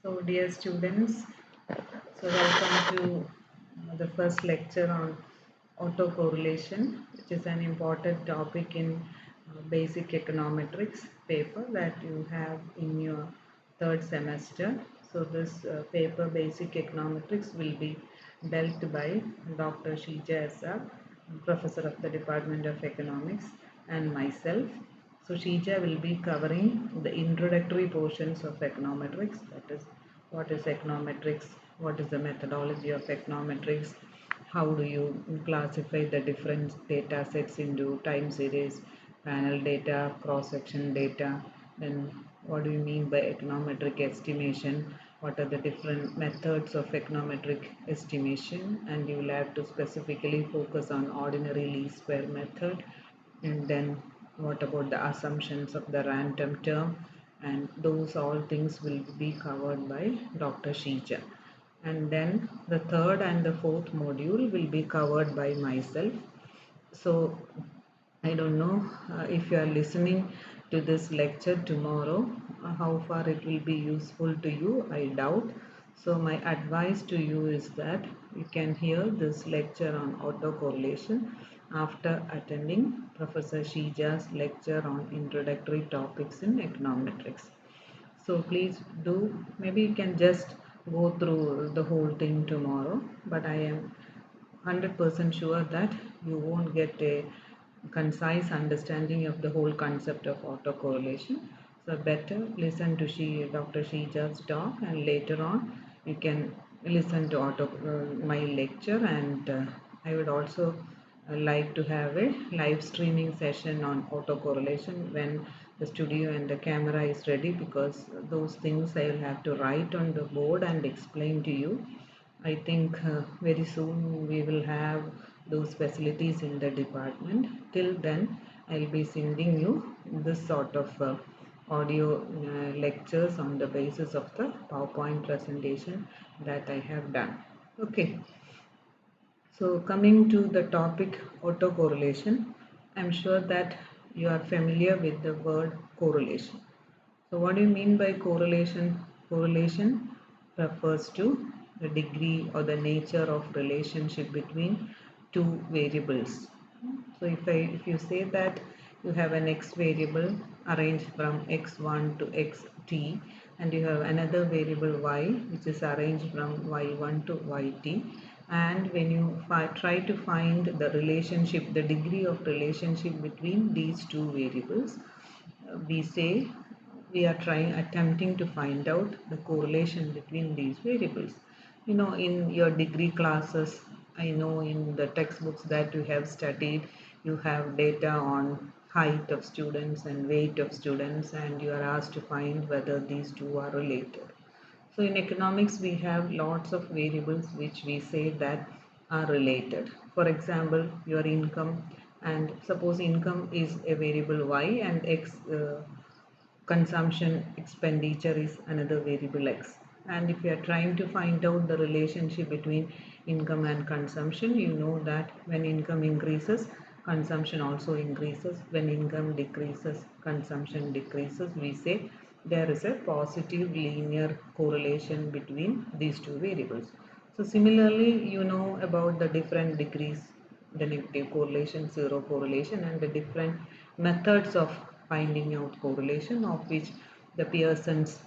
So, dear students, welcome to the first lecture on autocorrelation, which is an important topic in basic econometrics paper that you have in your third semester. So, this paper, Basic Econometrics, will be dealt by Dr. Shija Esa, Professor of the Department of Economics, and myself. So Shija will be covering the introductory portions of econometrics, that is, what is econometrics, what is the methodology of econometrics, how do you classify the different data sets into time series, panel data, cross-section data, then what do you mean by econometric estimation, what are the different methods of econometric estimation, and you will have to specifically focus on ordinary least square method, and then what about the assumptions of the random term, and those all things will be covered by Dr. Shija. And then the third and the fourth module will be covered by myself. So I don't know if you are listening to this lecture tomorrow, how far it will be useful to you, I doubt. So my advice to you is that you can hear this lecture on autocorrelation after attending Professor Shija's lecture on introductory topics in econometrics. So please do, maybe you can just go through the whole thing tomorrow, but I am 100% sure that you won't get a concise understanding of the whole concept of autocorrelation. So better listen to Dr. Shija's talk, and later on you can listen to my lecture, and I would also like to have a live streaming session on autocorrelation when the studio and the camera is ready, because those things I will have to write on the board and explain to you. I think very soon we will have those facilities in the department. Till then, I'll be sending you this sort of audio lectures on the basis of the PowerPoint presentation that I have done. Okay, so coming to the topic autocorrelation, I'm sure that you are familiar with the word correlation. So what do you mean by correlation? Correlation refers to the degree or the nature of relationship between two variables. So if you say that you have an x variable arranged from x1 to xt, and you have another variable y which is arranged from y1 to yt, and when you try to find the relationship, the degree of relationship between these two variables, we say we are attempting to find out the correlation between these variables. In your degree classes, I know in the textbooks that you have studied, you have data on height of students and weight of students, and you are asked to find whether these two are related. So in economics, we have lots of variables which we say that are related. For example, your income, and suppose income is a variable y, and consumption expenditure is another variable x. And if you are trying to find out the relationship between income and consumption, you know that when income increases, consumption also increases. When income decreases, consumption decreases. We say there is a positive linear correlation between these two variables. So similarly, you know about the different degrees, the negative correlation, zero correlation, and the different methods of finding out correlation, of which the Pearson's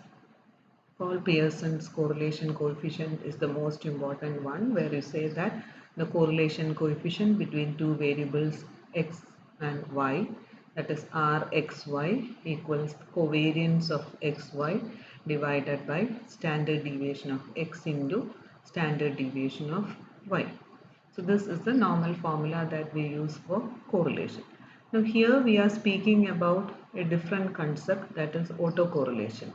correlation coefficient is the most important one, where you say that the correlation coefficient between two variables x and y, that is rxy, equals covariance of xy divided by standard deviation of x into standard deviation of y. So this is the normal formula that we use for correlation. Now here we are speaking about a different concept, that is autocorrelation.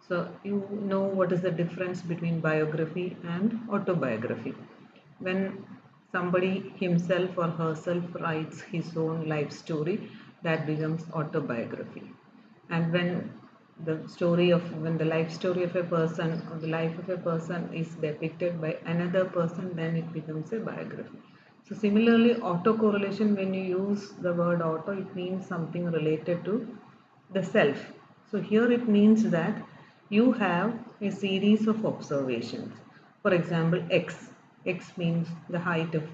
So you know what is the difference between biography and autobiography. When somebody himself or herself writes his own life story, that becomes autobiography. And when the life story of a person or the life of a person is depicted by another person, then it becomes a biography. So similarly, autocorrelation, when you use the word auto, it means something related to the self. So here it means that you have a series of observations. For example, x means the height of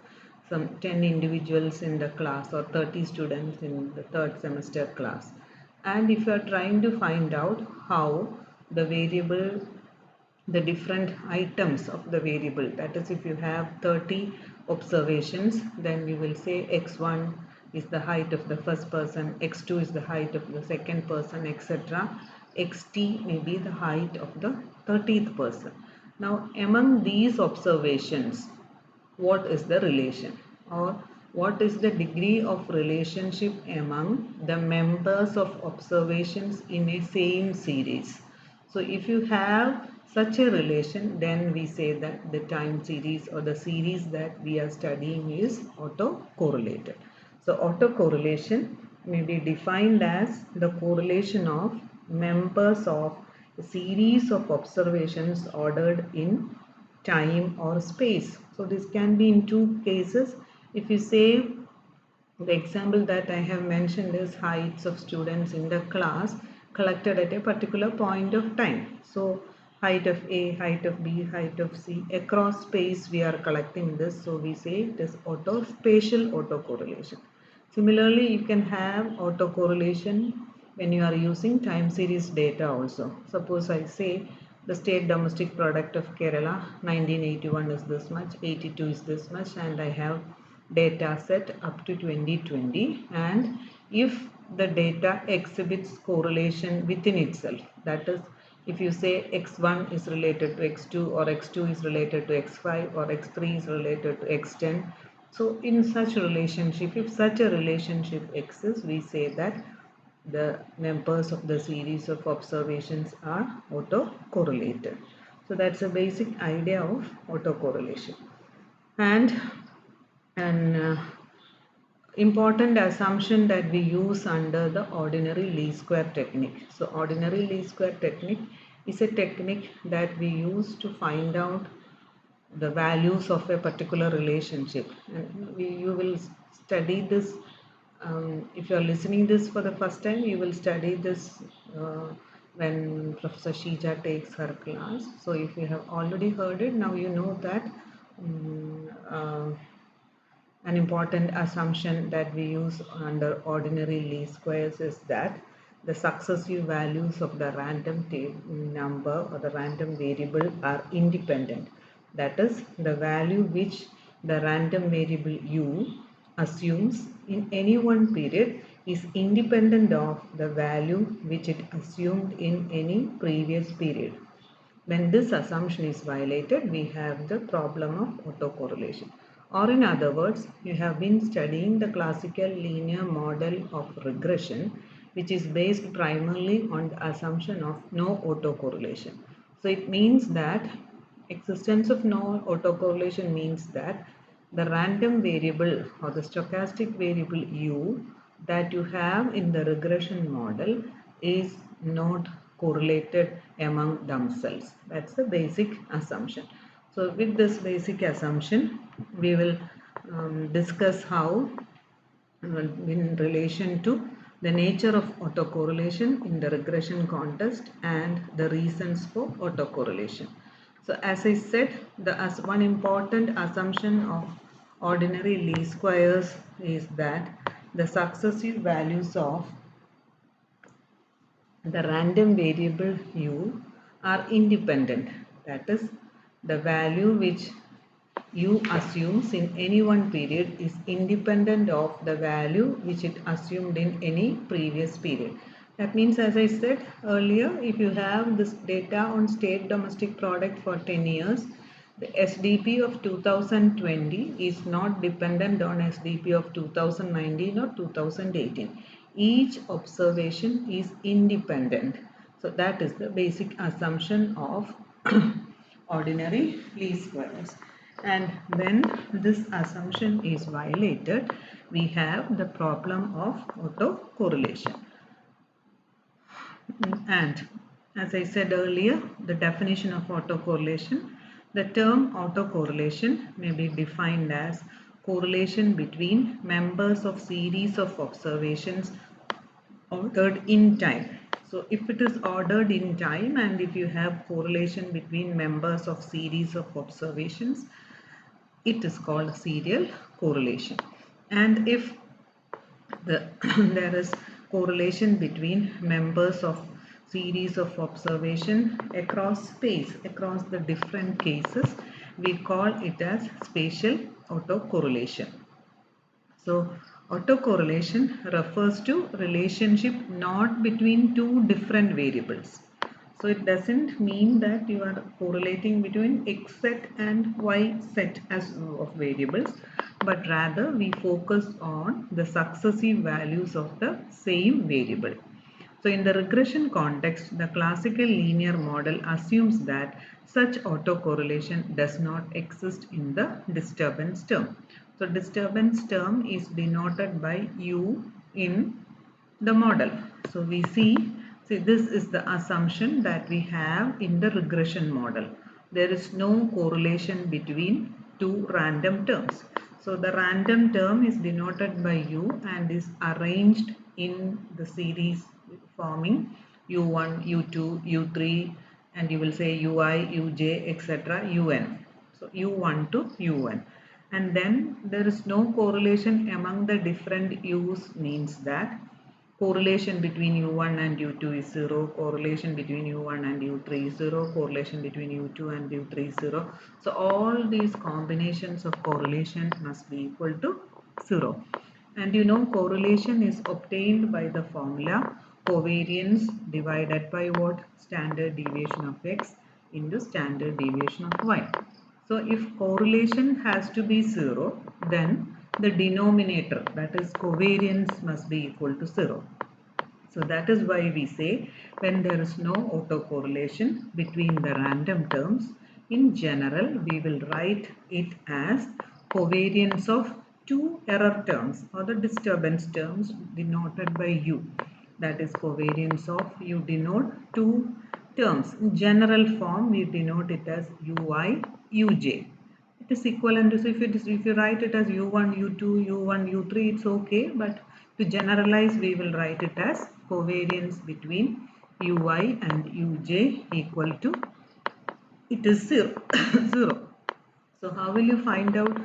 some 10 individuals in the class or 30 students in the third semester class. And if you are trying to find out how the variable, the different items of the variable, that is, if you have 30 observations, then you will say x1 is the height of the first person, x2 is the height of the second person, etc. xt may be the height of the 30th person. Now among these observations, what is the relation, or what is the degree of relationship among the members of observations in a same series? So if you have such a relation, then we say that the time series or the series that we are studying is autocorrelated. So autocorrelation may be defined as the correlation of members of a series of observations ordered in time or space. So this can be in two cases. If you say, the example that I have mentioned is heights of students in the class collected at a particular point of time. So height of A, height of B, height of C, across space we are collecting this. So we say it is spatial autocorrelation. Similarly, you can have autocorrelation when you are using time series data also. Suppose I say the state domestic product of Kerala 1981 is this much, 82 is this much, and I have data set up to 2020, and if the data exhibits correlation within itself, that is, if you say x1 is related to x2 or x2 is related to x5 or x3 is related to x10, so in such relationship, if such a relationship exists, we say that the members of the series of observations are autocorrelated. So that's a basic idea of autocorrelation. And an important assumption that we use under the ordinary least square technique. So ordinary least square technique is a technique that we use to find out the values of a particular relationship, and you will study this. If you are listening this for the first time, you will study this when Professor Shija takes her class. So if you have already heard it, now you know that an important assumption that we use under ordinary least squares is that the successive values of the random number or the random variable are independent. That is, the value which the random variable u assumes in any one period is independent of the value which it assumed in any previous period. When this assumption is violated, we have the problem of autocorrelation. Or in other words, you have been studying the classical linear model of regression, which is based primarily on the assumption of no autocorrelation. So it means that existence of no autocorrelation means that the random variable or the stochastic variable u that you have in the regression model is not correlated among themselves. That's the basic assumption. So with this basic assumption, we will discuss how in relation to the nature of autocorrelation in the regression context and the reasons for autocorrelation. So as I said, one important assumption of ordinary least squares is that the successive values of the random variable u are independent. That is, the value which u assumes in any one period is independent of the value which it assumed in any previous period. That means, as I said earlier, if you have this data on state domestic product for 10 years, the SDP of 2020 is not dependent on SDP of 2019 or 2018. Each observation is independent. So that is the basic assumption of ordinary least squares. And when this assumption is violated, we have the problem of autocorrelation. And as I said earlier, the definition of autocorrelation, the term autocorrelation may be defined as correlation between members of series of observations ordered in time. So if it is ordered in time and if you have correlation between members of series of observations, it is called serial correlation. And if there is correlation between members of series of observation across space, across the different cases, we call it as spatial autocorrelation. So autocorrelation refers to relationship not between two different variables. So it doesn't mean that you are correlating between x set and y set as of variables, but rather we focus on the successive values of the same variable. So in the regression context, the classical linear model assumes that such autocorrelation does not exist in the disturbance term. So disturbance term is denoted by U in the model. So we see this is the assumption that we have in the regression model. There is no correlation between two random terms. So the random term is denoted by U and is arranged in the series forming U1, U2, U3, and you will say UI, UJ, etc. UN. So U1 to UN. And then there is no correlation among the different U's, means that correlation between U1 and U2 is 0, correlation between U1 and U3 is 0, correlation between U2 and U3 is 0. So all these combinations of correlation must be equal to 0. And you know correlation is obtained by the formula covariance divided by what? Standard deviation of x into standard deviation of y. So if correlation has to be 0, then the denominator, that is covariance, must be equal to 0. So that is why we say when there is no autocorrelation between the random terms, in general we will write it as covariance of two error terms or the disturbance terms denoted by U. That is covariance of, you denote two terms. In general form we denote it as UI, UJ. It is equivalent to, so if you write it as U1, U2, U1, U3, it's okay, but to generalize we will write it as covariance between UI and UJ equal to, it is 0. 0. So how will you find out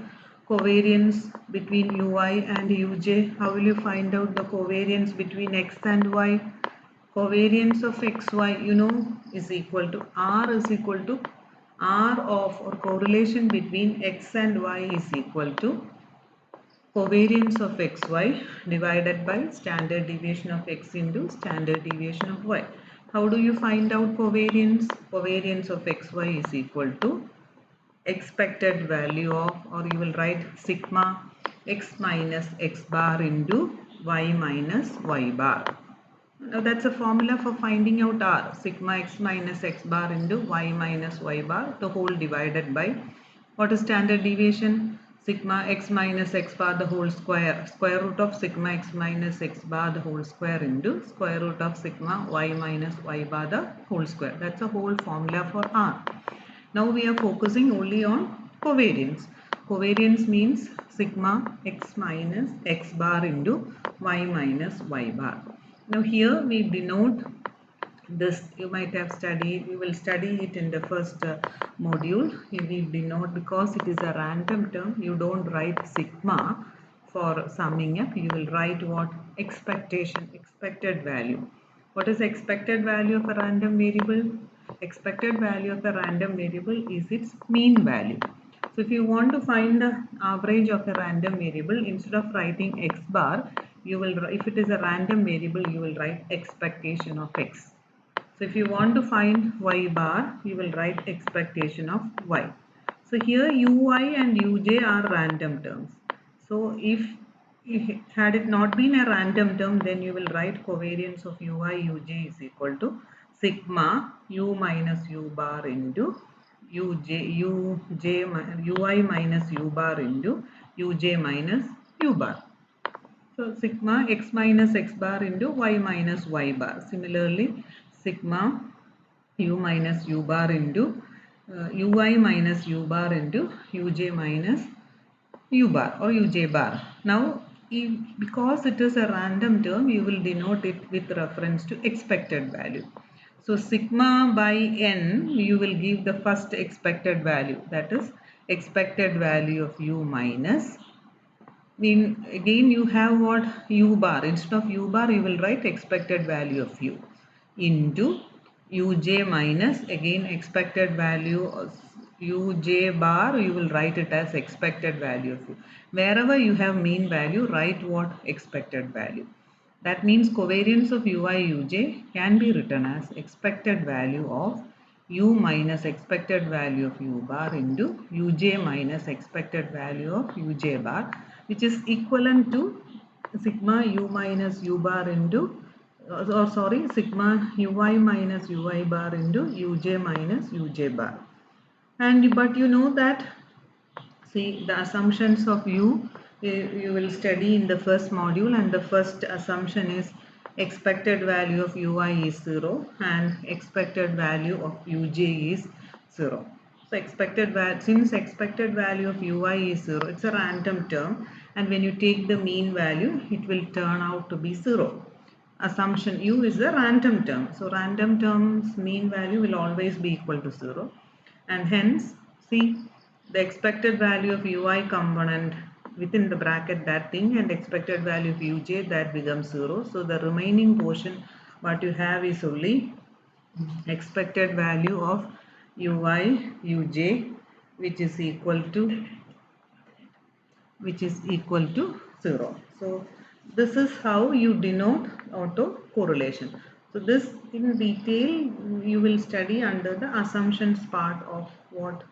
covariance between UI and UJ? How will you find out the covariance between X and Y? Covariance of XY, you know, is equal to R is equal to R of, or correlation between X and Y is equal to covariance of XY divided by standard deviation of X into standard deviation of Y. How do you find out covariance? Covariance of XY is equal to expected value of, or you will write sigma x minus x bar into y minus y bar. Now that's a formula for finding out R, sigma x minus x bar into y minus y bar, the whole divided by, what is standard deviation? Sigma x minus x bar the whole square, square root of sigma x minus x bar the whole square into square root of sigma y minus y bar the whole square. That's a whole formula for R. Now we are focusing only on covariance. Covariance means sigma x minus x bar into y minus y bar. Now here we denote this, you might have studied, you will study it in the first module. You will denote, because it is a random term, you don't write sigma for summing up, you will write what? Expectation, expected value. What is expected value of a random variable? Expected value of a random variable is its mean value. So if you want to find the average of a random variable, instead of writing x bar, you will, if it is a random variable, you will write expectation of x. So if you want to find y bar, you will write expectation of y. So here ui and uj are random terms. So if had it not been a random term, then you will write covariance of ui uj is equal to sigma u minus u bar into ui minus u bar into uj minus u bar. So sigma x minus x bar into y minus y bar. Similarly, sigma u minus u bar into ui minus u bar into uj minus u bar or uj bar. Now because it is a random term, you will denote it with reference to expected value. So sigma by n, you will give the first expected value, that is expected value of u minus. Then again you have what, u bar. Instead of u bar, you will write expected value of u into uj minus again expected value of uj bar, you will write it as expected value of u. Wherever you have mean value, write what, expected value. That means covariance of ui uj can be written as expected value of u minus expected value of u bar into uj minus expected value of uj bar, which is equivalent to sigma u minus u bar into or sorry, sigma ui minus ui bar into uj minus uj bar. And but you know that, see, the assumptions of you will study in the first module, and the first assumption is expected value of ui is 0 and expected value of uj is 0. So expected value, since expected value of ui is 0, it's a random term, and when you take the mean value, it will turn out to be 0. Assumption u is a random term, so random terms mean value will always be equal to 0, and hence, see, the expected value of ui component within the bracket, that thing, and expected value of uj, that becomes 0. So the remaining portion what you have is only expected value of ui uj, which is equal to 0. So this is how you denote autocorrelation. So this in detail you will study under the assumptions part of what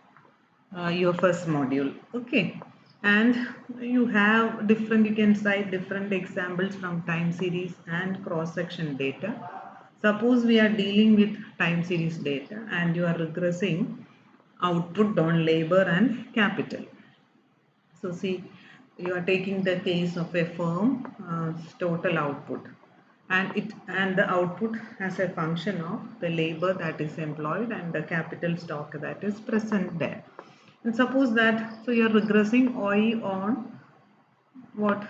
your first module. Okay, and you have different, you can cite different examples from time series and cross section data. Suppose we are dealing with time series data and you are regressing output on labor and capital. So see, you are taking the case of a firm total output, and the output as a function of the labor that is employed and the capital stock that is present there. And suppose that, so you are regressing y on what,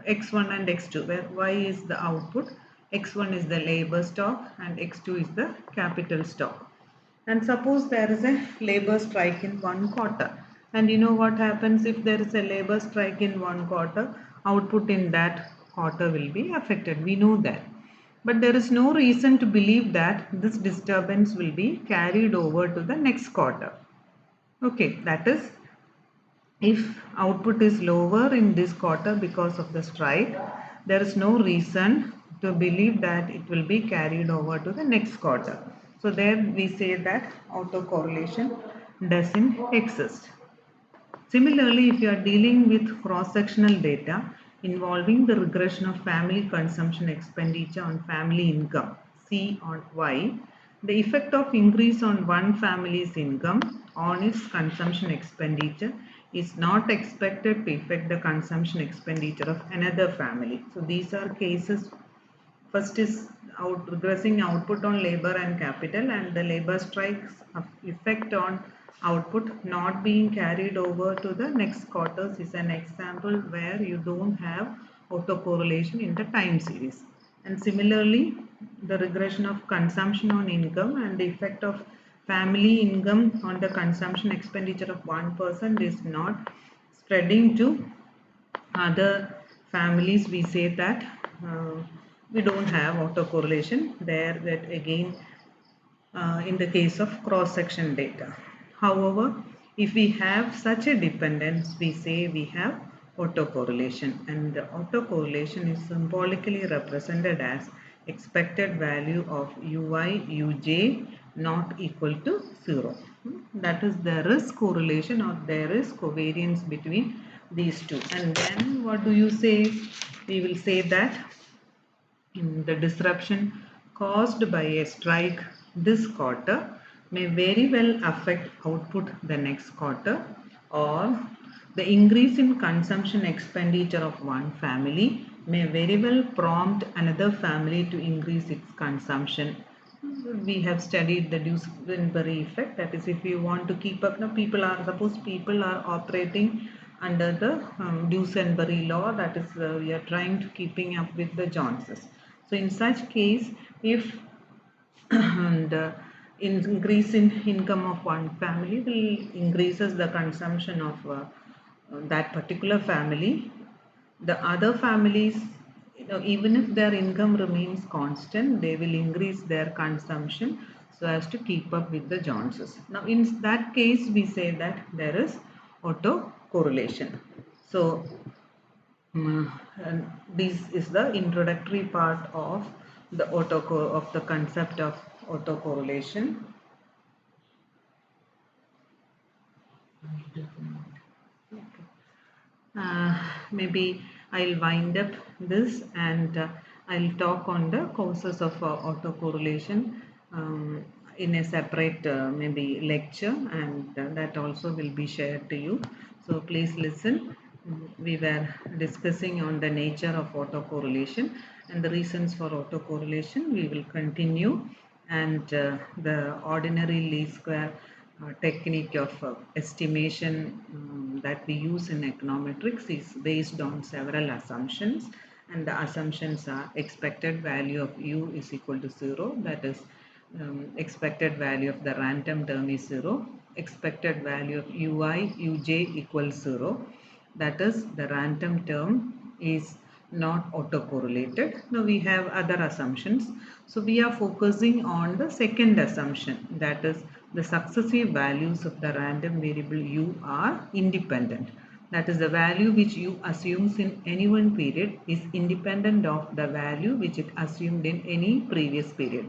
x1 and x2, where y is the output, x1 is the labor stock, and x2 is the capital stock. And suppose there is a labor strike in one quarter, and you know what happens if there is a labor strike in one quarter, output in that quarter will be affected, we know that. But there is no reason to believe that this disturbance will be carried over to the next quarter. Okay, that is, if output is lower in this quarter because of the strike, there is no reason to believe that it will be carried over to the next quarter. So there we say that autocorrelation doesn't exist. Similarly, if you are dealing with cross-sectional data involving the regression of family consumption expenditure on family income, C on Y, the effect of increase on one family's income on its consumption expenditure is not expected to affect the consumption expenditure of another family. So these are cases. First is regressing output on labor and capital, and the labor strikes effect on output not being carried over to the next quarters is an example where you don't have autocorrelation in the time series. And similarly, the regression of consumption on income and the effect of family income on the consumption expenditure of one person is not spreading to other families. We say that we don't have autocorrelation there, that again in the case of cross-section data. However, if we have such a dependence, we say we have autocorrelation, and the autocorrelation is symbolically represented as expected value of ui uj not equal to 0. That is, there is correlation or there is covariance between these two. And then what do you say? We will say that the disruption caused by a strike this quarter may very well affect output the next quarter, or the increase in consumption expenditure of one family may very well prompt another family to increase its consumption. We have studied the Duesbury effect, that is, if you want to keep up, now people are, suppose people are operating under the Duesenberry law, that is we are trying to keeping up with the Joneses. So in such case, if and increase in income of one family will increases the consumption of that particular family, the other families, even if their income remains constant, they will increase their consumption so as to keep up with the Joneses. Now in that case we say that there is auto correlation. So and this is the introductory part of the of the concept of autocorrelation. Maybe I'll wind up this and I'll talk on the causes of autocorrelation in a separate maybe lecture, and that also will be shared to you. So please listen. We were discussing on the nature of autocorrelation and the reasons for autocorrelation. We will continue, and the ordinary least square technique of estimation that we use in econometrics is based on several assumptions, and the assumptions are expected value of u is equal to 0, that is expected value of the random term is 0, expected value of ui uj equals 0, that is the random term is not autocorrelated. Now we have other assumptions. So we are focusing on the second assumption, that is the successive values of the random variable u are independent. That is the value which u assumes in any one period is independent of the value which it assumed in any previous period.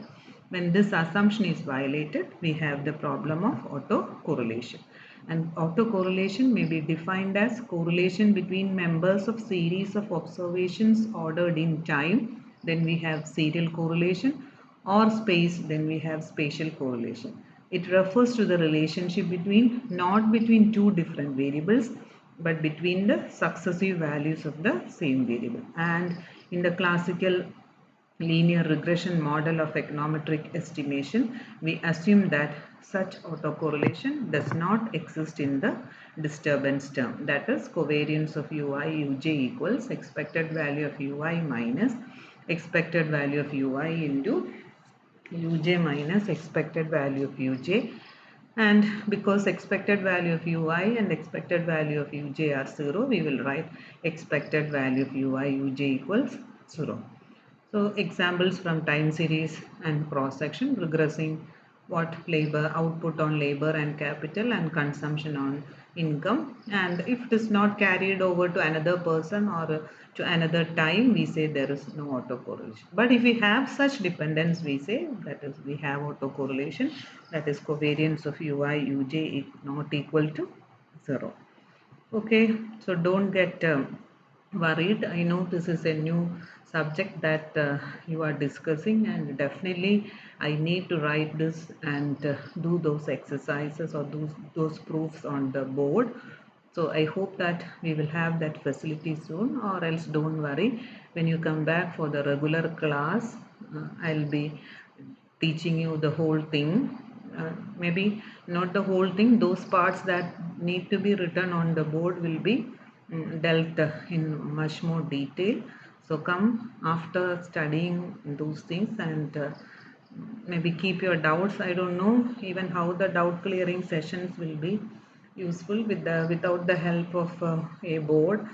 When this assumption is violated, we have the problem of autocorrelation. And autocorrelation may be defined as correlation between members of series of observations ordered in time, then we have serial correlation, or space, then we have spatial correlation. It refers to the relationship between, not between two different variables, but between the successive values of the same variable. And in the classical linear regression model of econometric estimation, we assume that such autocorrelation does not exist in the disturbance term. That is, covariance of ui uj equals expected value of ui minus expected value of ui into uj minus expected value of uj. And because expected value of ui and expected value of uj are 0, we will write expected value of ui uj equals 0. So examples from time series and cross section, regressing what labor, output on labor and capital, and consumption on income. And if it is not carried over to another person or to another time, we say there is no autocorrelation. But if we have such dependence, we say that is we have autocorrelation, that is covariance of ui uj not equal to 0. Okay, so don't get worried. I know this is a new subject that you are discussing, and definitely I need to write this and do those exercises or those proofs on the board. So I hope that we will have that facility soon, or else don't worry. When you come back for the regular class, I'll be teaching you the whole thing. Maybe not the whole thing, those parts that need to be written on the board will be dealt in much more detail. So come after studying those things, and maybe keep your doubts. I don't know even how the doubt clearing sessions will be useful without the help of a board.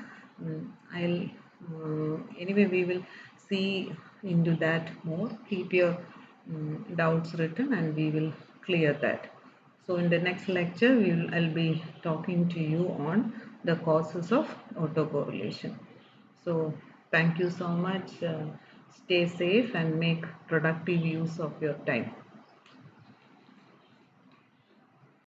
I'll anyway we will see into that more. Keep your doubts written and we will clear that. So in the next lecture I'll be talking to you on the causes of autocorrelation. So thank you so much. Stay safe and make productive use of your time.